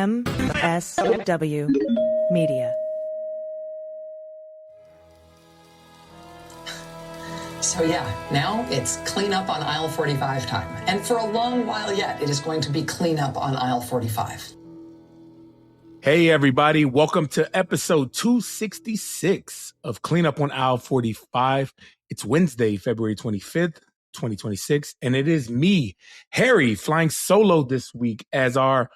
MSW Media. So yeah, now it's clean up on aisle 45 time. And for a long while yet, it is going to be clean up on aisle 45. Hey, everybody. Welcome to episode 266 of Clean Up on Aisle 45. It's Wednesday, February 25th, 2026. And it is me, Harry, flying solo this week as our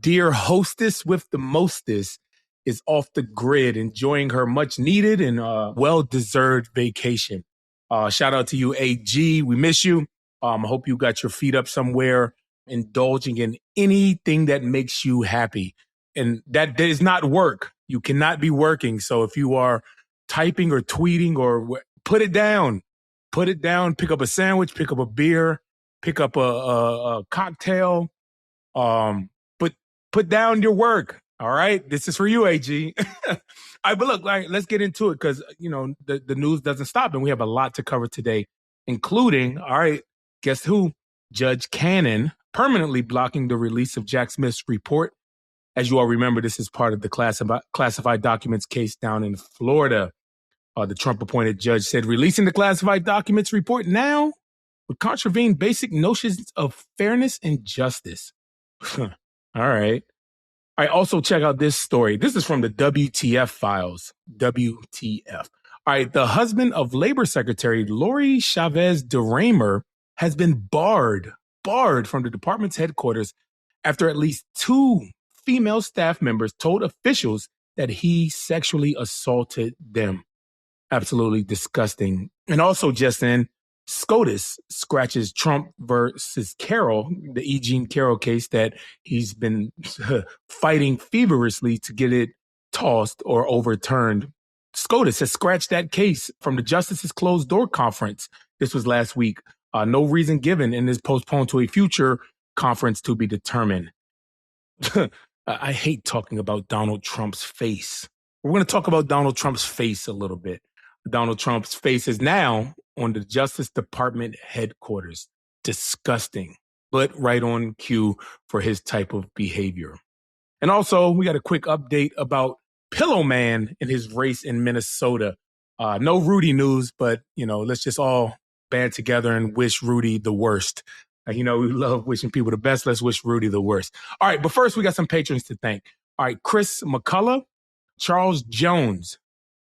dear hostess with the mostest is off the grid, enjoying her much needed and well-deserved vacation. Shout out to you, AG. We miss you. I hope you got your feet up somewhere, indulging in anything that makes you happy. And that does not work. You cannot be working. So if you are typing or tweeting or put it down, pick up a sandwich, pick up a beer, pick up a cocktail, put down your work. All right. This is for you, AG. All right, but look, let's get into it because, the news doesn't stop and we have a lot to cover today, including, all right, guess who? Judge Cannon permanently blocking the release of Jack Smith's report. As you all remember, this is part of the classified documents case down in Florida. The Trump-appointed judge said releasing the classified documents report now would contravene basic notions of fairness and justice. All right. All right, also check out this story. This is from the WTF files. WTF. All right, the husband of Labor Secretary Lori Chavez-DeRemer has been barred from the department's headquarters after at least two female staff members told officials that he sexually assaulted them. Absolutely disgusting. And also just in, SCOTUS scratches Trump versus Carroll, the E. Jean Carroll case that he's been fighting feverishly to get it tossed or overturned. SCOTUS has scratched that case from the Justice's Closed Door Conference. This was last week. No reason given and is postponed to a future conference to be determined. I hate talking about Donald Trump's face. We're going to talk about Donald Trump's face a little bit. Donald Trump's face is now on the Justice Department headquarters. Disgusting, but right on cue for his type of behavior. And also, we got a quick update about Pillow Man in his race in Minnesota. No Rudy news, but, let's just all band together and wish Rudy the worst. We love wishing people the best. Let's wish Rudy the worst. All right, but first we got some patrons to thank. All right, Chris McCullough, Charles Jones,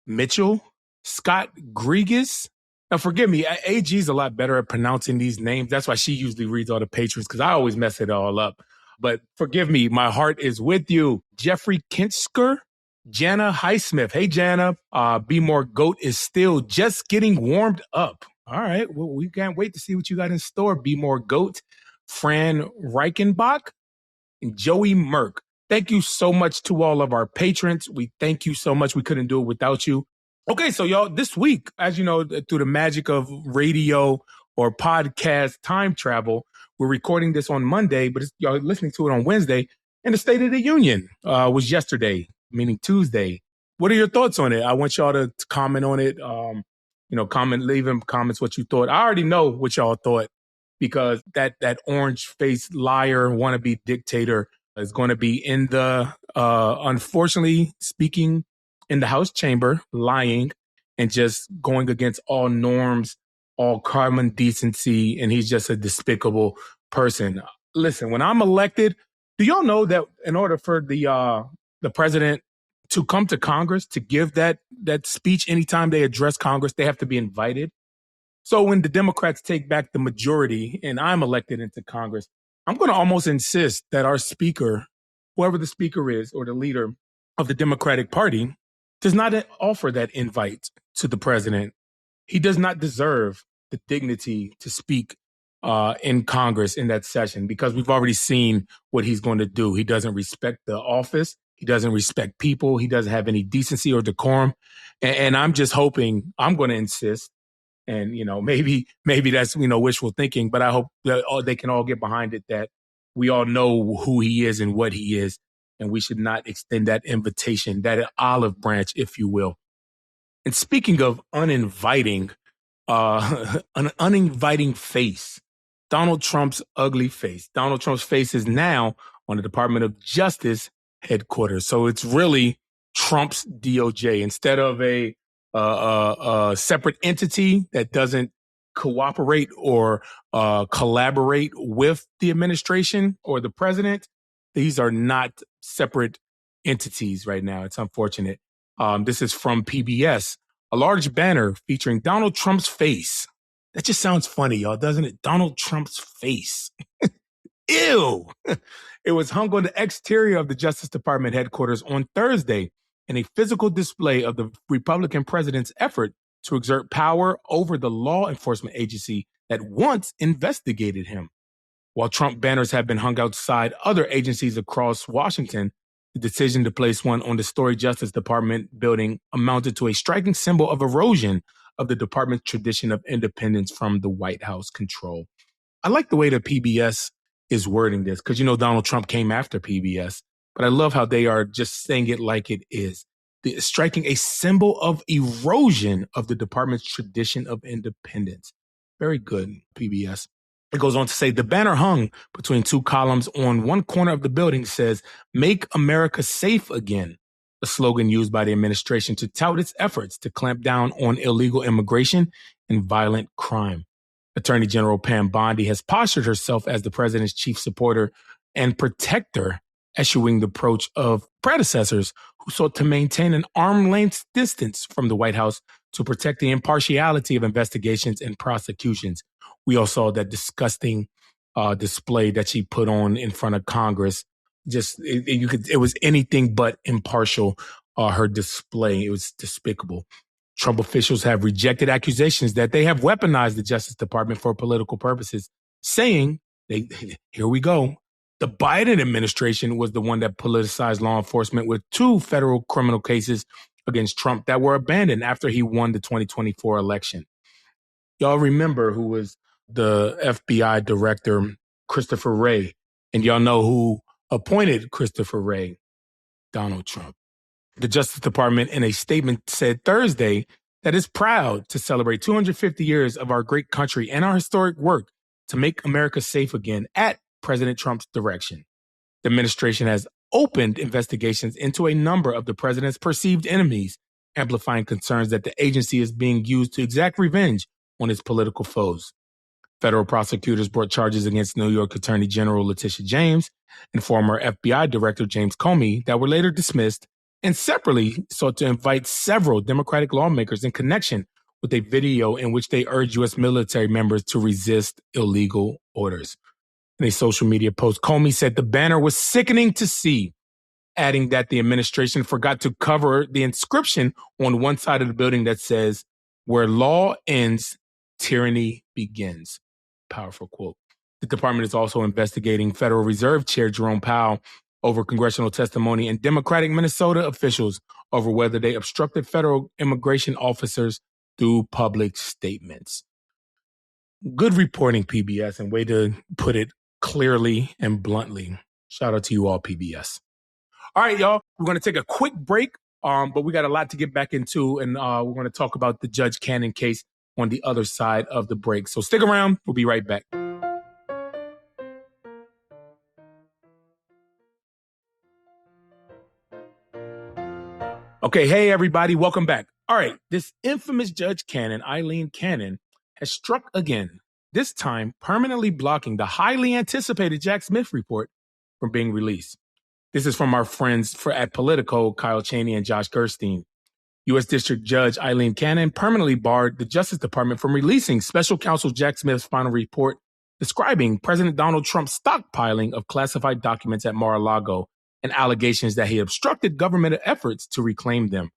Mitchell, Scott Grigas. Now, forgive me, AG's a lot better at pronouncing these names. That's why she usually reads all the patrons because I always mess it all up. But forgive me, my heart is with you. Jeffrey Kinsker, Jana Highsmith. Hey, Jana, Be More Goat is still just getting warmed up. All right. Well, we can't wait to see what you got in store. Be More Goat, Fran Reichenbach, and Joey Merck. Thank you so much to all of our patrons. We thank you so much. We couldn't do it without you. Okay, so y'all, this week, as you know, through the magic of radio or podcast time travel, we're recording this on Monday, but y'all listening to it on Wednesday. And the State of the Union was yesterday, meaning Tuesday. What are your thoughts on it? I want y'all to comment on it. Leave in comments what you thought. I already know what y'all thought because that orange-faced liar, wannabe dictator is going to be in the, unfortunately speaking, in the House chamber, lying and just going against all norms, all common decency, and he's just a despicable person. Listen, when I'm elected, do y'all know that in order for the president to come to Congress to give that speech anytime they address Congress, they have to be invited? So when the Democrats take back the majority and I'm elected into Congress, I'm going to almost insist that our speaker, whoever the speaker is or the leader of the Democratic Party, does not offer that invite to the president. He does not deserve the dignity to speak in Congress in that session because we've already seen what he's going to do. He doesn't respect the office. He doesn't respect people. He doesn't have any decency or decorum. And I'm just hoping, I'm going to insist, and, maybe that's, wishful thinking, but I hope that they can all get behind it, that we all know who he is and what he is. And we should not extend that invitation, that olive branch, if you will. And speaking of uninviting, an uninviting face, Donald Trump's ugly face. Donald Trump's face is now on the Department of Justice headquarters. So it's really Trump's DOJ instead of a separate entity that doesn't cooperate or collaborate with the administration or the president. These are not separate entities right now. It's unfortunate. This is from PBS. A large banner featuring Donald Trump's face. That just sounds funny, y'all, doesn't it? Donald Trump's face. Ew. It was hung on the exterior of the Justice Department headquarters on Thursday in a physical display of the Republican president's effort to exert power over the law enforcement agency that once investigated him. While Trump banners have been hung outside other agencies across Washington, the decision to place one on the storied Justice Department building amounted to a striking symbol of erosion of the department's tradition of independence from the White House control. I like the way that PBS is wording this because, Donald Trump came after PBS, but I love how they are just saying it like it is. Striking a symbol of erosion of the department's tradition of independence. Very good, PBS. It goes on to say the banner hung between two columns on one corner of the building says, "Make America Safe Again," a slogan used by the administration to tout its efforts to clamp down on illegal immigration and violent crime. Attorney General Pam Bondi has postured herself as the president's chief supporter and protector, eschewing the approach of predecessors who sought to maintain an arm's length distance from the White House to protect the impartiality of investigations and prosecutions. We all saw that disgusting display that she put on in front of Congress. It was anything but impartial, her display. It was despicable. Trump officials have rejected accusations that they have weaponized the Justice Department for political purposes, saying, here we go, the Biden administration was the one that politicized law enforcement with 2 federal criminal cases against Trump that were abandoned after he won the 2024 election. Y'all remember who was the FBI director, Christopher Wray, and y'all know who appointed Christopher Wray? Donald Trump. The Justice Department in a statement said Thursday that it's proud to celebrate 250 years of our great country and our historic work to make America safe again at President Trump's direction. The administration has opened investigations into a number of the president's perceived enemies, amplifying concerns that the agency is being used to exact revenge on its political foes. Federal prosecutors brought charges against New York Attorney General Letitia James and former FBI Director James Comey that were later dismissed, and separately sought to invite several Democratic lawmakers in connection with a video in which they urged U.S. military members to resist illegal orders. In a social media post, Comey said the banner was sickening to see, adding that the administration forgot to cover the inscription on one side of the building that says, "Where law ends, tyranny begins." Powerful quote. The department is also investigating Federal Reserve Chair Jerome Powell over congressional testimony and Democratic Minnesota officials over whether they obstructed federal immigration officers through public statements. Good reporting, PBS, and way to put it clearly and bluntly. Shout out to you all, PBS. All right, y'all, we're going to take a quick break, but we got a lot to get back into, and we're going to talk about the Judge Cannon case on the other side of the break. So stick around. We'll be right back. Okay, hey, everybody. Welcome back. All right, this infamous Judge Cannon, Aileen Cannon, has struck again, this time permanently blocking the highly anticipated Jack Smith report from being released. This is from our friends at Politico, Kyle Cheney and Josh Gerstein. U.S. District Judge Aileen Cannon permanently barred the Justice Department from releasing Special Counsel Jack Smith's final report describing President Donald Trump's stockpiling of classified documents at Mar-a-Lago and allegations that he obstructed government efforts to reclaim them.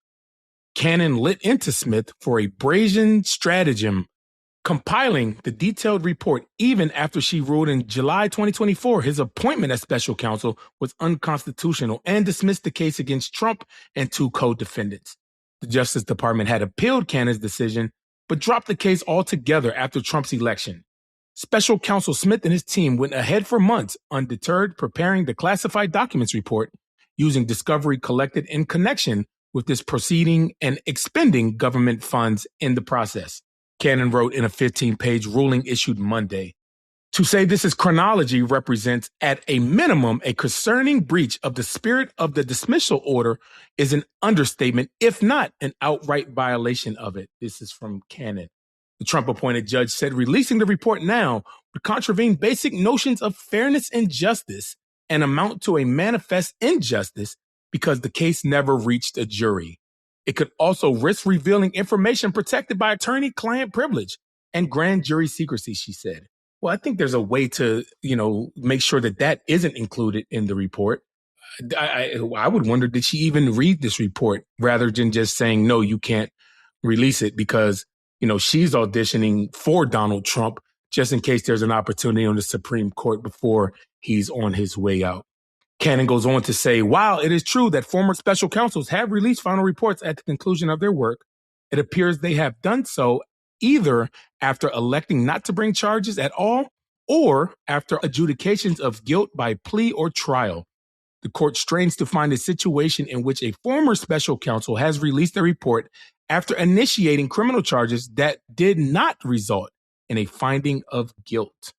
Cannon lit into Smith for a brazen stratagem, compiling the detailed report even after she ruled in July 2024 his appointment as special counsel was unconstitutional and dismissed the case against Trump and 2 co-defendants. The Justice Department had appealed Cannon's decision, but dropped the case altogether after Trump's election. Special Counsel Smith and his team went ahead for months, undeterred, preparing the classified documents report, using discovery collected in connection with this proceeding and expending government funds in the process. Cannon wrote in a 15-page ruling issued Monday. To say this is chronology represents, at a minimum, a concerning breach of the spirit of the dismissal order is an understatement, if not an outright violation of it. This is from Cannon. The Trump-appointed judge said releasing the report now would contravene basic notions of fairness and justice and amount to a manifest injustice because the case never reached a jury. It could also risk revealing information protected by attorney-client privilege and grand jury secrecy, she said. Well, I think there's a way to, make sure that that isn't included in the report. I would wonder, did she even read this report rather than just saying, no, you can't release it because, she's auditioning for Donald Trump just in case there's an opportunity on the Supreme Court before he's on his way out. Cannon goes on to say, while it is true that former special counsels have released final reports at the conclusion of their work, it appears they have done so either after electing not to bring charges at all or after adjudications of guilt by plea or trial. The court strains to find a situation in which a former special counsel has released a report after initiating criminal charges that did not result in a finding of guilt.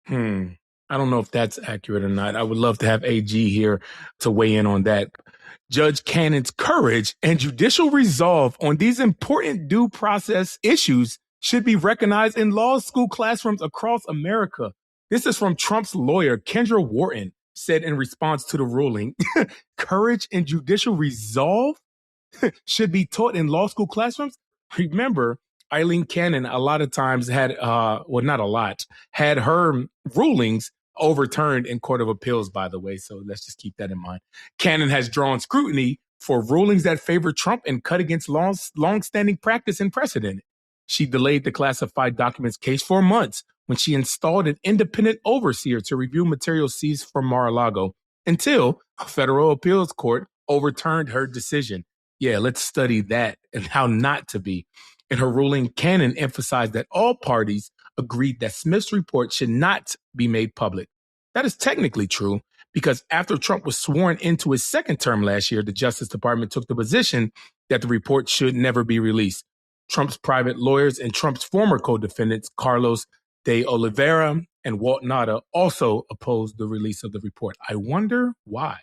I don't know if that's accurate or not. I would love to have AG here to weigh in on that. Judge Cannon's courage and judicial resolve on these important due process issues should be recognized in law school classrooms across America. This is from Trump's lawyer, Kendra Wharton, said in response to the ruling. Courage and judicial resolve should be taught in law school classrooms. Remember, Aileen Cannon a lot of times had, not a lot, had her rulings overturned in Court of Appeals, by the way. So let's just keep that in mind. Cannon has drawn scrutiny for rulings that favor Trump and cut against long-standing practice and precedent. She delayed the classified documents case for months when she installed an independent overseer to review materials seized from Mar-a-Lago until a federal appeals court overturned her decision. Yeah, let's study that and how not to be. In her ruling, Cannon emphasized that all parties agreed that Smith's report should not be made public. That is technically true because after Trump was sworn into his second term last year, the Justice Department took the position that the report should never be released. Trump's private lawyers and Trump's former co-defendants, Carlos de Oliveira and Walt Nauta, also opposed the release of the report. I wonder why.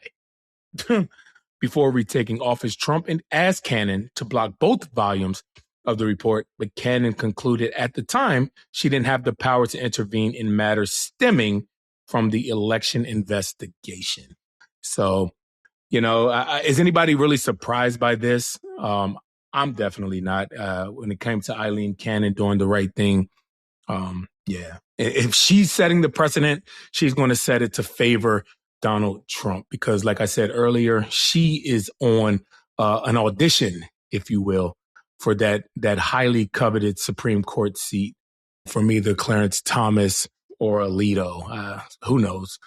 Before retaking office, Trump asked Cannon to block both volumes of the report, but Cannon concluded at the time she didn't have the power to intervene in matters stemming from the election investigation. So, is anybody really surprised by this? I'm definitely not. When it came to Aileen Cannon doing the right thing, if she's setting the precedent, she's going to set it to favor Donald Trump because, like I said earlier, she is on an audition, if you will, for that highly coveted Supreme Court seat from either Clarence Thomas or Alito. Who knows?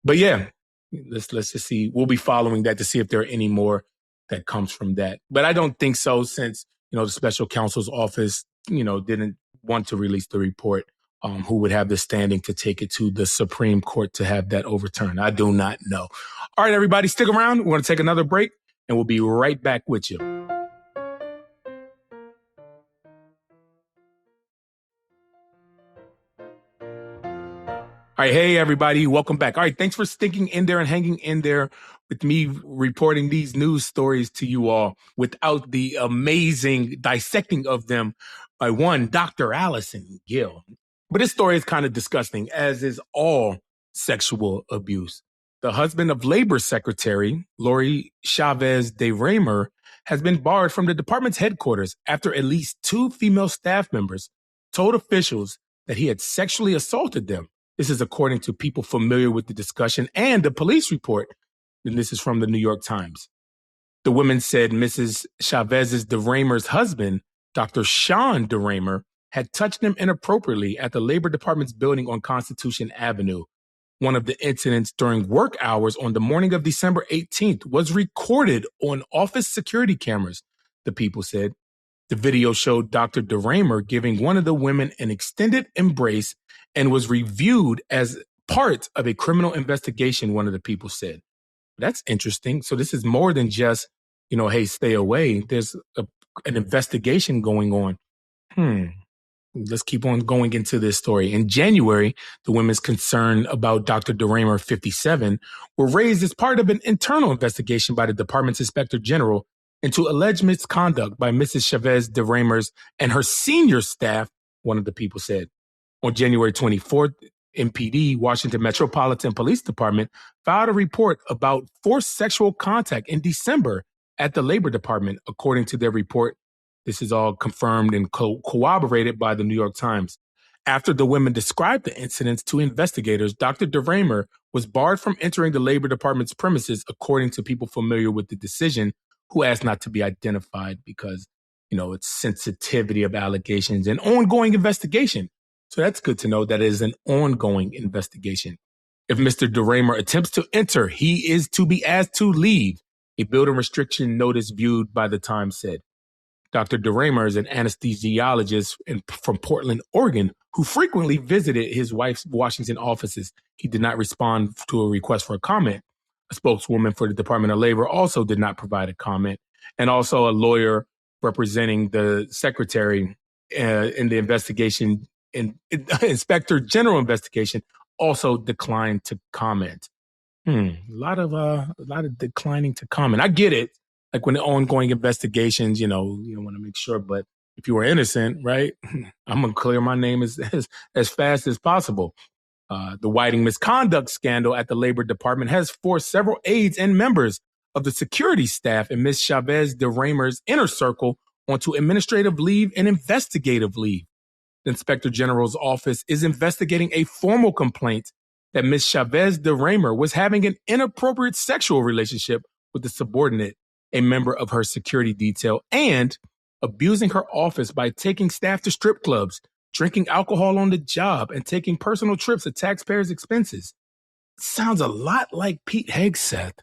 But yeah, let's just see. We'll be following that to see if there are any more that comes from that. But I don't think so since, the special counsel's office, didn't want to release the report. Who would have the standing to take it to the Supreme Court to have that overturned? I do not know. All right, everybody, stick around. We're going to take another break and we'll be right back with you. All right. Hey, everybody. Welcome back. All right. Thanks for sticking in there and hanging in there with me reporting these news stories to you all without the amazing dissecting of them by one Dr. Allison Gill. But this story is kind of disgusting, as is all sexual abuse. The husband of Labor Secretary Lori Chavez-DeRemer has been barred from the department's headquarters after at least 2 female staff members told officials that he had sexually assaulted them. This is according to people familiar with the discussion and the police report. And this is from the New York Times. The women said Mrs. Chavez-DeRemer's husband, Dr. Sean DeRemer, had touched him inappropriately at the Labor Department's building on Constitution Avenue. One of the incidents during work hours on the morning of December 18th was recorded on office security cameras, the people said. The video showed Dr. DeRemer giving one of the women an extended embrace and was reviewed as part of a criminal investigation, one of the people said. That's interesting. So this is more than just, hey, stay away. There's an investigation going on. let's keep on going into this story. In January, the women's concern about Dr. DeRemer, 57, were raised as part of an internal investigation by the department's inspector general into alleged misconduct by Mrs. Chavez-DeRemer's and her senior staff, one of the people said. On January 24th, MPD, Washington Metropolitan Police Department, filed a report about forced sexual contact in December at the Labor Department, according to their report. This is all confirmed and corroborated by the New York Times. After the women described the incidents to investigators, Dr. DeRemer was barred from entering the Labor Department's premises, according to people familiar with the decision, who asked not to be identified because, it's sensitivity of allegations and ongoing investigation. So that's good to know that it is an ongoing investigation. If Mr. DeRemer attempts to enter, he is to be asked to leave, a building restriction notice viewed by the Times said. Dr. DeRemer is an anesthesiologist from Portland, Oregon, who frequently visited his wife's Washington offices. He did not respond to a request for a comment. A spokeswoman for the Department of Labor also did not provide a comment. And also a lawyer representing the secretary in the investigation, Inspector General investigation, also declined to comment. A lot of declining to comment. I get it. Like when the ongoing investigations, you want to make sure, but if you were innocent, right, I'm going to clear my name as fast as possible. The Whiting misconduct scandal at the Labor Department has forced several aides and members of the security staff in Ms. Chavez-DeRemer's inner circle onto administrative leave and investigative leave. The Inspector General's office is investigating a formal complaint that Ms. Chavez-DeRemer was having an inappropriate sexual relationship with a subordinate, a member of her security detail, and abusing her office by taking staff to strip clubs, drinking alcohol on the job, and taking personal trips at taxpayers' expenses. Sounds a lot like Pete Hegseth.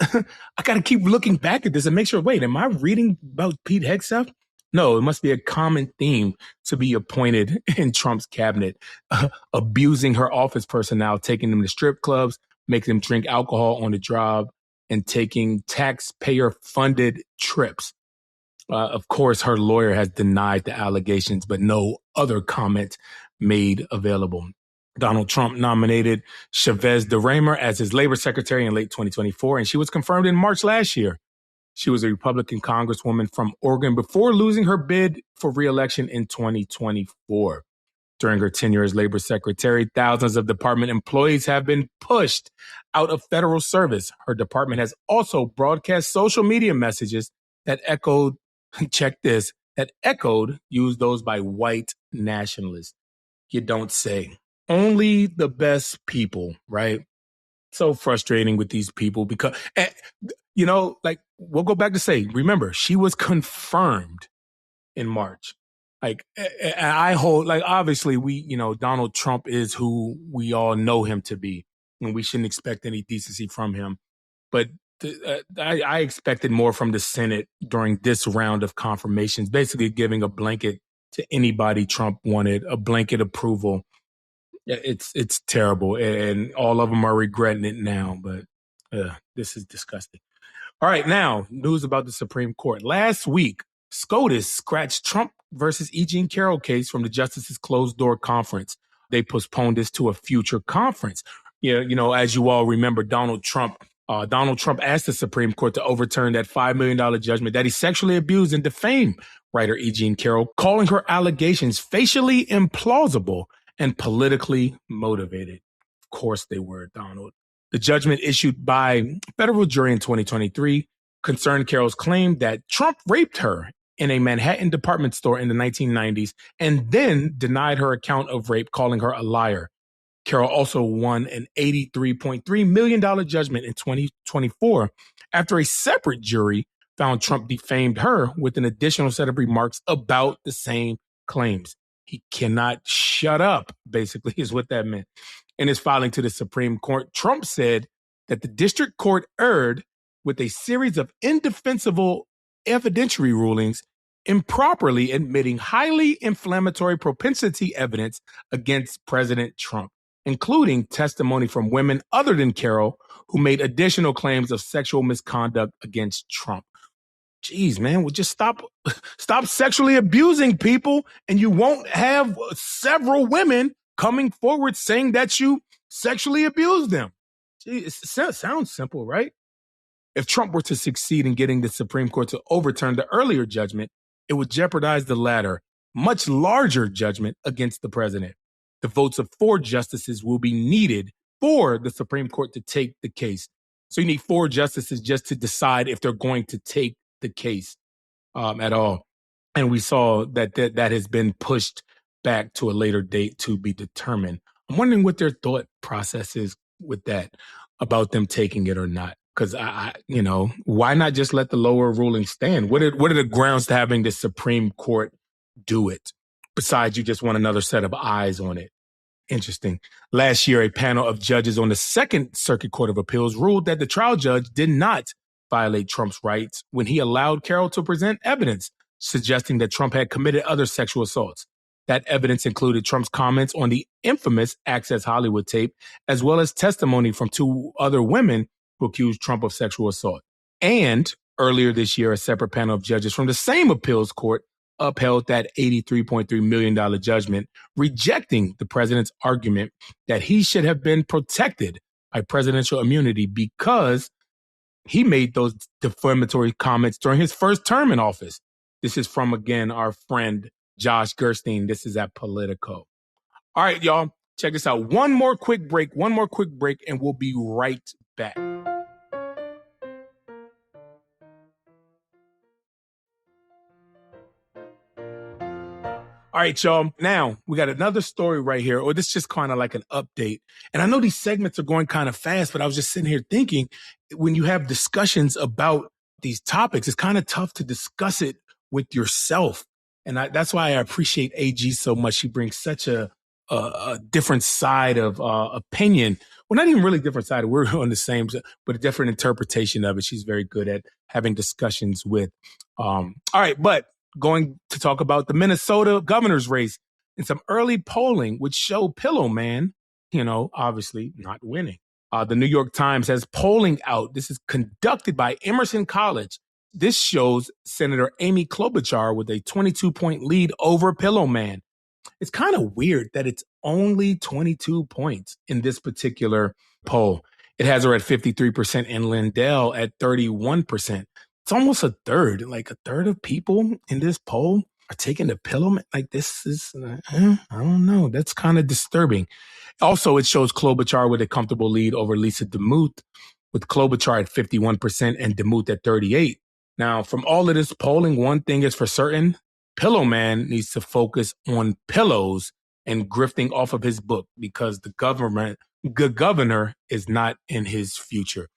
I got to keep looking back at this and make sure, wait, am I reading about Pete Hegseth? No, it must be a common theme to be appointed in Trump's cabinet. Abusing her office personnel, taking them to strip clubs, making them drink alcohol on the job, and taking taxpayer-funded trips. Of course, her lawyer has denied the allegations, but no other comment made available. Donald Trump nominated Chavez-DeRemer as his labor secretary in late 2024, and she was confirmed in March last year. She was a Republican congresswoman from Oregon before losing her bid for re-election in 2024. During her tenure as labor secretary, thousands of department employees have been pushed out of federal service. Her department has also broadcast social media messages that echoed, check this, that echoed used those by white nationalists. You don't say. Only the best people, right? So frustrating with these people because, we'll go back to say, remember, she was confirmed in March. Obviously Donald Trump is who we all know him to be, and we shouldn't expect any decency from him. But I expected more from the Senate during this round of confirmations, basically giving a blanket to anybody Trump wanted, a blanket approval. It's terrible, and all of them are regretting it now, but this is disgusting. All right, now, news about the Supreme Court. Last week, SCOTUS scratched Trump versus E. Jean Carroll case from the Justices' closed-door conference. They postponed this to a future conference. As you all remember, Donald Trump asked the Supreme Court to overturn that $5 million judgment that he sexually abused and defamed writer E. Jean Carroll, calling her allegations facially implausible and politically motivated. Of course they were, Donald. The judgment issued by federal jury in 2023 concerned Carroll's claim that Trump raped her in a Manhattan department store in the 1990s and then denied her account of rape, calling her a liar. Carroll also won an $83.3 million judgment in 2024 after a separate jury found Trump defamed her with an additional set of remarks about the same claims. He cannot shut up, basically, is what that meant. In his filing to the Supreme Court, Trump said that the district court erred with a series of indefensible evidentiary rulings, improperly admitting highly inflammatory propensity evidence against President Trump, including testimony from women other than Carroll who made additional claims of sexual misconduct against Trump. geez, man, well, just stop sexually abusing people, and you won't have several women coming forward saying that you sexually abused them. Gee, it sounds simple, right? If Trump were to succeed in getting the Supreme Court to overturn the earlier judgment, it would jeopardize the latter, much larger judgment against the president. The votes of 4 justices will be needed for the Supreme Court to take the case. So you need 4 justices just to decide if they're going to take the case at all. And we saw that has been pushed back to a later date to be determined. I'm wondering what their thought process is with that, about them taking it or not. Because why not just let the lower ruling stand? What are the grounds to having the Supreme Court do it? Besides, you just want another set of eyes on it. Interesting. Last year, a panel of judges on the Second Circuit Court of Appeals ruled that the trial judge did not violate Trump's rights when he allowed Carroll to present evidence suggesting that Trump had committed other sexual assaults. That evidence included Trump's comments on the infamous Access Hollywood tape, as well as testimony from 2 other women who accused Trump of sexual assault. And earlier this year, a separate panel of judges from the same appeals court upheld that $83.3 million judgment, rejecting the president's argument that he should have been protected by presidential immunity because he made those defamatory comments during his first term in office. This is from, again, our friend Josh Gerstein. This is at Politico. All right, y'all, check this out. One more quick break, and we'll be right back. All right, y'all. Now we got another story right here, or this is just kind of like an update. And I know these segments are going kind of fast, but I was just sitting here thinking, when you have discussions about these topics, it's kind of tough to discuss it with yourself. And that's why I appreciate AG so much. She brings such a different side of opinion. Well, not even really different side. We're on the same, but a different interpretation of it. She's very good at having discussions with. All right, but going to talk about the Minnesota governor's race and some early polling, which showed Pillow Man, obviously not winning. The New York Times has polling out. This is conducted by Emerson College. This shows Senator Amy Klobuchar with a 22-point lead over Pillow Man. It's kind of weird that it's only 22 points in this particular poll. It has her at 53% and Lindell at 31%. It's almost a third, like a third of people in this poll are taking the Pillow Man. Like, this is, I don't know. That's kind of disturbing. Also, it shows Klobuchar with a comfortable lead over Lisa DeMuth, with Klobuchar at 51% and DeMuth at 38%. Now, from all of this polling, one thing is for certain: Pillow Man needs to focus on pillows and grifting off of his book, because the governor is not in his future.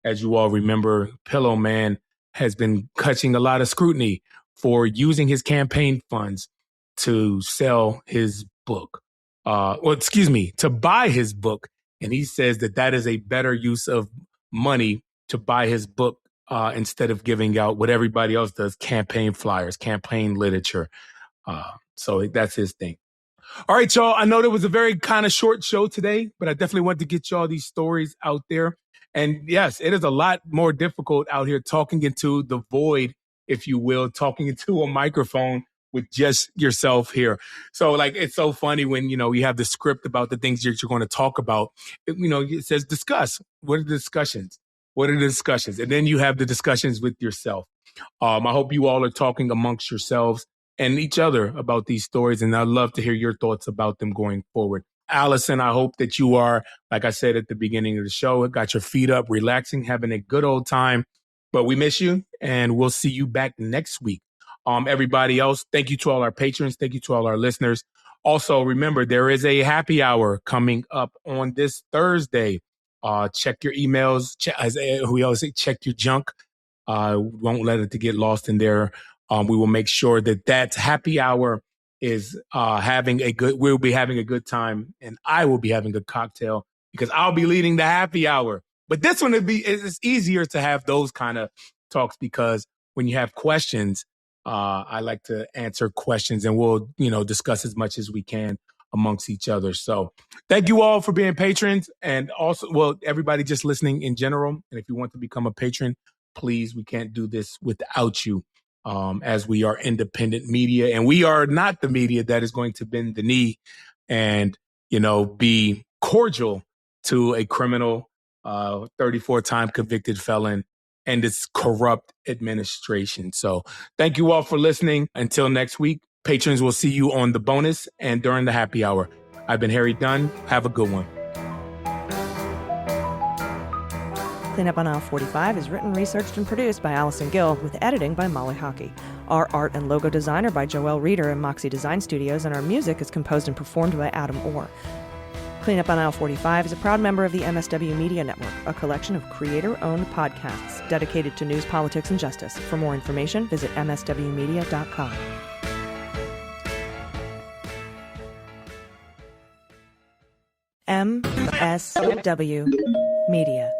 As you all remember, Pillow Man has been catching a lot of scrutiny for using his campaign funds to sell his book. To buy his book. And he says that is a better use of money to buy his book instead of giving out what everybody else does, campaign flyers, campaign literature. So that's his thing. All right, y'all. I know there was a very kind of short show today, but I definitely wanted to get y'all these stories out there. And yes, it is a lot more difficult out here talking into the void, if you will, talking into a microphone with just yourself here. So it's so funny when, you have the script about the things that you're going to talk about. It says discuss. What are the discussions? What are the discussions? And then you have the discussions with yourself. I hope you all are talking amongst yourselves and each other about these stories. And I'd love to hear your thoughts about them going forward. Allison, I hope that you are, like I said at the beginning of the show, got your feet up, relaxing, having a good old time. But we miss you, and we'll see you back next week. Everybody else, thank you to all our patrons. Thank you to all our listeners. Also, remember, there is a happy hour coming up on this Thursday. Check your emails. As we always say, check your junk. Won't let it to get lost in there. We will make sure that happy hour is we'll be having a good time, and I will be having a cocktail because I'll be leading the happy hour. But this one it's easier to have those kind of talks, because when you have questions, I like to answer questions, and we'll, discuss as much as we can amongst each other. So thank you all for being patrons, and also, everybody just listening in general. And if you want to become a patron, please, we can't do this without you, as we are independent media, and we are not the media that is going to bend the knee and, be cordial to a criminal, 34-time convicted felon and its corrupt administration. So thank you all for listening. Until next week, patrons will see you on the bonus and during the happy hour. I've been Harry Dunn. Have a good one. Cleanup on Aisle 45 is written, researched, and produced by Allison Gill, with editing by Molly Hockey. Our art and logo design are by Joelle Reeder and Moxie Design Studios, and our music is composed and performed by Adam Orr. Cleanup on Aisle 45 is a proud member of the MSW Media Network, a collection of creator-owned podcasts dedicated to news, politics, and justice. For more information, visit mswmedia.com. MSW Media.